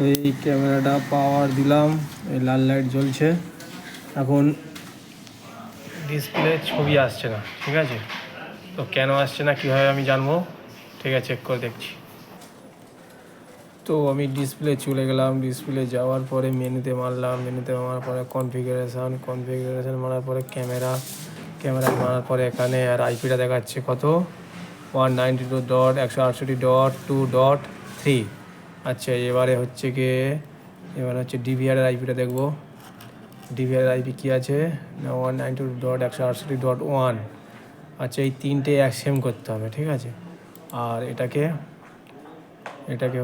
এই ক্যামেরাটা পাওয়ার দিলাম, এই লাল লাইট জ্বলছে। এখন ডিসপ্লে ছবি আসছে না, ঠিক আছে? তো কেন আসছে না কীভাবে আমি জানবো? ঠিক আছে, চেক করে দেখছি। তো আমি ডিসপ্লে চলে গেলাম, ডিসপ্লে যাওয়ার পরে মেনুতে মারলাম, মেনুতে মারার পরে কনফিগারেশান মারার পরে ক্যামেরা মারার পরে এখানে আর আইপিটা দেখাচ্ছে কত, 192.168.2.3। আচ্ছা, এবারে হচ্ছে ডিভিআর আইপিটা দেখবো। ডিভিআর আইপি কী আছে না, 192.168.1। আচ্ছা, এই তিনটে এক সেম করতে হবে, ঠিক আছে? আর এটাকে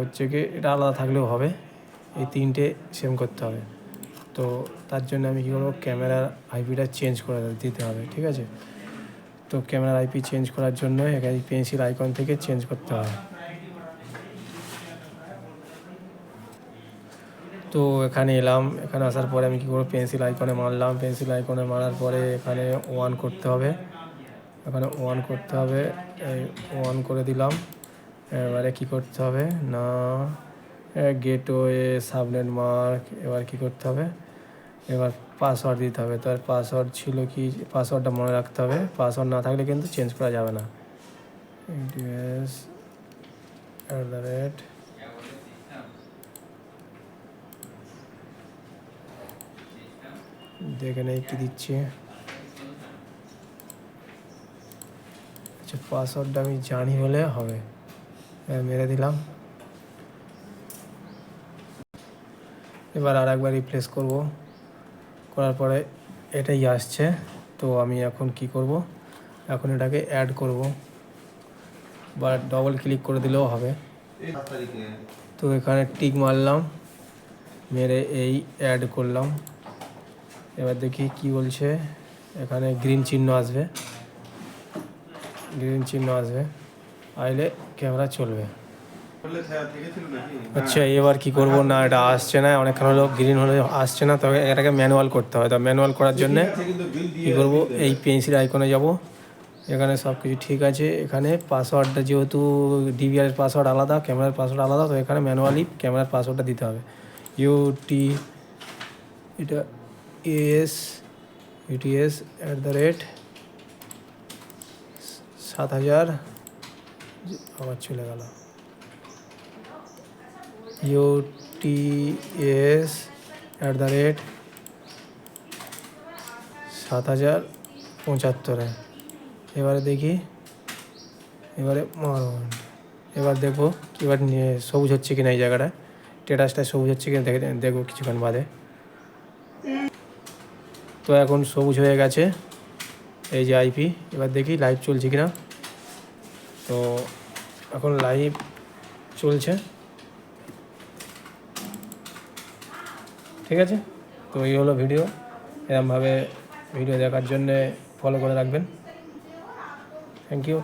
হচ্ছে এটা আলাদা থাকলেও হবে, এই তিনটে সেম করতে হবে। তো তার জন্য আমি কী করবো, ক্যামেরার আইপিটা চেঞ্জ করে দিতে হবে, ঠিক আছে? তো ক্যামেরার আইপি চেঞ্জ করার জন্য এখানে পেন্সিল আইকন থেকে চেঞ্জ করতে হবে। তো এখানে এলাম, এখানে আসার পরে আমি কী করবো, পেন্সিল আইকনে মারলাম, পেন্সিল আইকনে মারার পরে এখানে ওয়ান করতে হবে, এই ওয়ান করে দিলাম। এবারে কী করতে হবে না, গেটওয়ে সাবনেট মার্ক, এবার কী করতে হবে, এবার পাসওয়ার্ড দিতে হবে। তো পাসওয়ার্ড ছিল কি, পাসওয়ার্ডটা মনে রাখতে হবে, পাসওয়ার্ড না থাকলে কিন্তু চেঞ্জ করা যাবে না। দেখে নেই কী দিচ্ছি। আচ্ছা, পাসওয়ার্ডটা আমি জানি বলে হবে, মেরে দিলাম। এবার আর একবার রিপ্লেস করবো, করার পরে এটাই আসছে। তো আমি এখন কি করব, এখন এটাকে অ্যাড করব, বা ডবল ক্লিক করে দিলেও হবে। তো এখানে টিক মারলাম, মেরে এই অ্যাড করলাম। এবার দেখি কি বলছে, এখানে গ্রিন চিহ্ন আসবে, আইলে ক্যামেরা চলবে। আচ্ছা, এবার কি করব না, এটা আসছে না, অনেকক্ষণ হলো গ্রিন হলে আসছে না, তবে এটাকে ম্যানুয়াল করতে হয়। তো ম্যানুয়াল করার জন্যে কী করব, এই পেন্সিল আইকনে যাব, এখানে সব কিছু ঠিক আছে। এখানে পাসওয়ার্ডটা যেহেতু ডিভিআরের পাসওয়ার্ড আলাদা, ক্যামেরার পাসওয়ার্ড আলাদা, তো এখানে ম্যানুয়ালি ক্যামেরার পাসওয়ার্ডটা দিতে হবে। এটা UTS@7000, আবার চলে গেল, UTS@7075। এবারে দেখি, এবার দেখবো এবার সবুজ হচ্ছে কিনা এই জায়গাটা, স্ট্যাটাসটা সবুজ হচ্ছে কিনা দেখবো কিছুক্ষণ বাদে। তো এখন সবুজ হয়ে গেছে এই যে আইপি। এবার দেখি লাইভ চলছে কিনা। তো এখন লাইভ চলছে, ঠিক আছে? তো এই হলো ভিডিও। এরকমভাবে ভিডিও দেখার জন্যে ফলো করে রাখবেন। Thank you.